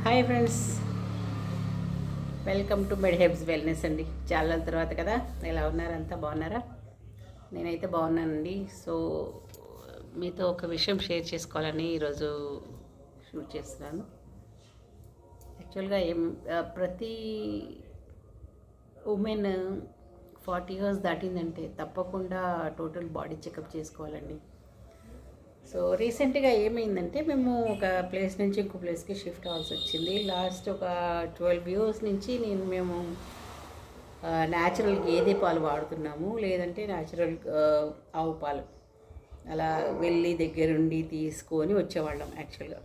Hi friends, welcome to med herbs wellness అండి. చాలా తర్వాత కదా, ఎలా ఉన్నారు? అంతా బాగున్నారా? నేనైతే బాగున్నానండి. సో మీతో ఒక విషయం షేర్ చేసుకోవాలని ఈరోజు షూట్ చేస్తున్నాను. యాక్చువల్గా ప్రతి ఉమెన్ 40 ఇయర్స్ దాటిందంటే తప్పకుండా టోటల్ బాడీ చెకప్ చేసుకోవాలండి. సో రీసెంట్గా ఏమైందంటే, మేము ఒక ప్లేస్ నుంచి ఇంకో ప్లేస్కి షిఫ్ట్ అవ్వాల్సి వచ్చింది. లాస్ట్ ఒక 12 ఇయర్స్ నుంచి మేము న్యాచురల్ గేదె పాలు వాడుతున్నాము, లేదంటే న్యాచురల్ ఆవు పాలు అలా వెళ్ళి దగ్గరుండి తీసుకొని వచ్చేవాళ్ళం యాక్చువల్గా.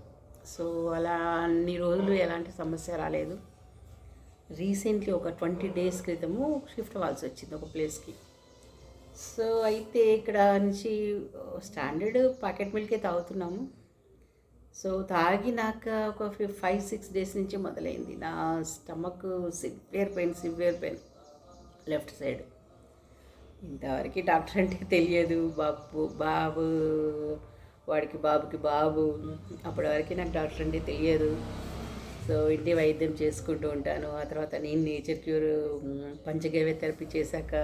సో అలా అన్ని రోజులు ఎలాంటి సమస్య రాలేదు. రీసెంట్లీ ఒక 20 డేస్ క్రితము షిఫ్ట్ అవ్వాల్సి వచ్చింది ఒక ప్లేస్కి. సో అయితే ఇక్కడ నుంచి స్టాండర్డ్ ప్యాకెట్ మిల్కే తాగుతున్నాము. సో తాగినాక ఒక 5-6 డేస్ నుంచి మొదలైంది నా stomach severe pain left side. ఇంతవరకు డాక్టర్ అంటే తెలియదు. బాబు వాడికి బాబుకి బాబు, అప్పటి వరకు నాకు డాక్టర్ అంటే తెలియదు. సో ఇంటి వైద్యం చేసుకుంటూ ఉంటాను. ఆ తర్వాత నేను నేచర్ క్యూర్ పంచగవ్య థెరపీ చేశాక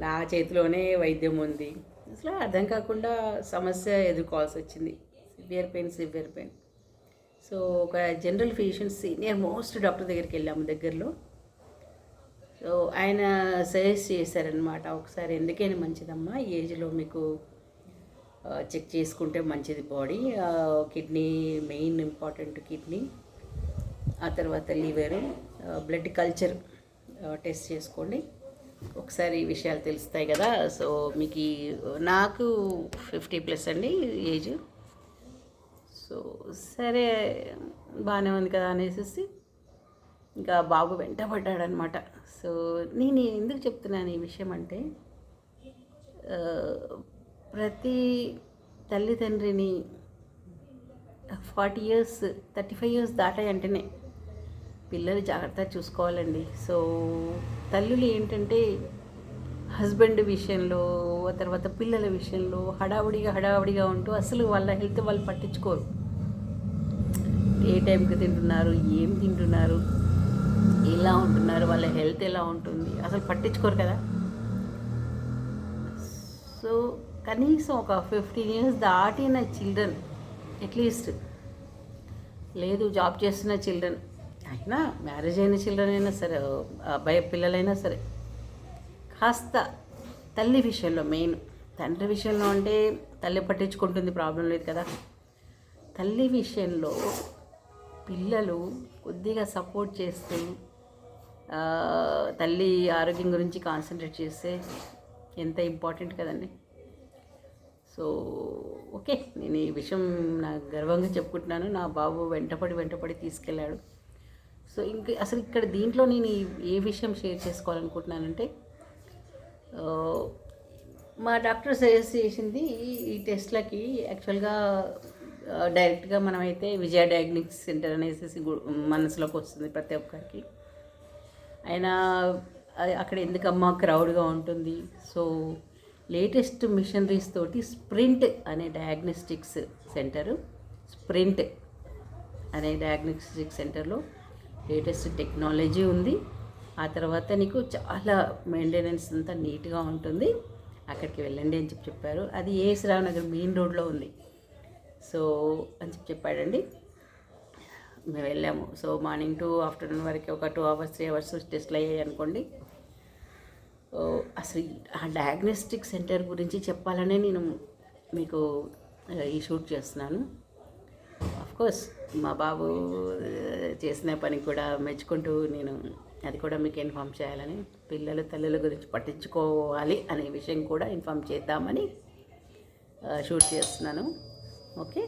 నా చేతిలోనే వైద్యం ఉంది. అసలు అర్థం కాకుండా సమస్య ఎదుర్కోవాల్సి వచ్చింది. Severe pain. సో ఒక general physician senior most doctor దగ్గరికి వెళ్ళాము దగ్గరలో. సో ఆయన సజెస్ట్ చేశారనమాట, ఒకసారి ఎందుకైనా మంచిదమ్మా ఈ ఏజ్లో మీకు చెక్ చేసుకుంటే మంచిది body. Kidney main important, kidney, ఆ తర్వాత లివర్, బ్లడ్ కల్చర్ టెస్ట్ చేసుకోండి, ఒకసారి ఈ విషయాలు తెలుస్తాయి కదా. సో మీకు నాకు 50+ అండి ఏజ్. సో సరే బాగానే ఉంది కదా అనేసి ఇంకా బాబు వెంటబడ్డాడనమాట. సో నేను ఎందుకు చెప్తున్నాను ఈ విషయం అంటే, ప్రతి తల్లిదండ్రిని 40 ఇయర్స్ 35 ఇయర్స్ దాటాయంటేనే పిల్లలు జాగ్రత్తగా చూసుకోవాలండి. సో తల్లులు ఏంటంటే హస్బెండ్ విషయంలో, తర్వాత పిల్లల విషయంలో హడావుడిగా ఉంటూ అసలు వాళ్ళ హెల్త్ వాళ్ళు పట్టించుకోరు. ఏ టైంకి తింటున్నారు, ఏం తింటున్నారు, ఎలా ఉంటున్నారు, వాళ్ళ హెల్త్ ఎలా ఉంటుంది అసలు పట్టించుకోరు కదా. సో కనీసం ఒక 15 ఇయర్స్ దాటిన చిల్డ్రన్, అట్లీస్ట్ లేదు జాబ్ చేస్తున్న చిల్డ్రన్ అయినా, మ్యారేజ్ అయిన చిల్డ్రన్ అయినా సరే, అబ్బాయి పిల్లలైనా సరే, కాస్త తల్లి విషయంలో, మెయిన్ తండ్రి విషయంలో అంటే తల్లి పట్టించుకుంటుంది, ప్రాబ్లం లేదు కదా. తల్లి విషయంలో పిల్లలు కొద్దిగా సపోర్ట్ చేస్తూ తల్లి ఆరోగ్యం గురించి కాన్సన్ట్రేట్ చేస్తే ఎంత ఇంపార్టెంట్ కదండి. సో ఓకే, నేను ఈ విషయం నాకు గర్వంగా చెప్పుకుంటున్నాను. నా బాబు వెంటపడి తీసుకెళ్ళాడు. సో అసలు ఇక్కడ దీంట్లో నేను ఏ విషయం షేర్ చేసుకోవాలనుకుంటున్నానంటే, మా డాక్టర్ సజెస్ట్ చేసింది ఈ టెస్ట్లకి యాక్చువల్గా డైరెక్ట్గా మనమైతే విజయ డయాగ్నోస్టిక్ సెంటర్ అనేసి మనసులోకి వస్తుంది ప్రతి ఒక్కరికి. అయినా అక్కడ ఎందుకమ్మా క్రౌడ్గా ఉంటుంది. సో లేటెస్ట్ మిషనరీస్ తోటి స్ప్రింట్ అనే డయాగ్నోస్టిక్స్ సెంటర్లో లేటెస్ట్ టెక్నాలజీ ఉంది. ఆ తర్వాత నీకు చాలా మెయింటెనెన్స్ అంతా నీట్గా ఉంటుంది, అక్కడికి వెళ్ళండి అని చెప్పారు. అది ఏఎస్ రావు నగర్ మెయిన్ రోడ్లో ఉంది. సో అని చెప్పాడండి. మేము వెళ్ళాము. సో మార్నింగ్ టు ఆఫ్టర్నూన్ వరకు ఒక 2 hours 3 hours టెస్ట్లు అయ్యాయి అనుకోండి. అసలు ఆ డయాగ్నోస్టిక్ సెంటర్ గురించి చెప్పాలనే నేను మీకు ఈ షూట్ చేస్తున్నాను. కోర్స్ మా బాబు చేసిన పని కూడా మెచ్చుకుంటూ నేను అది కూడా మీకు ఇన్ఫామ్ చేయాలని, పిల్లలు తల్లుల గురించి పట్టించుకోవాలి అనే విషయం కూడా ఇన్ఫామ్ చేద్దామని షూట్ చేస్తున్నాను. ఓకే.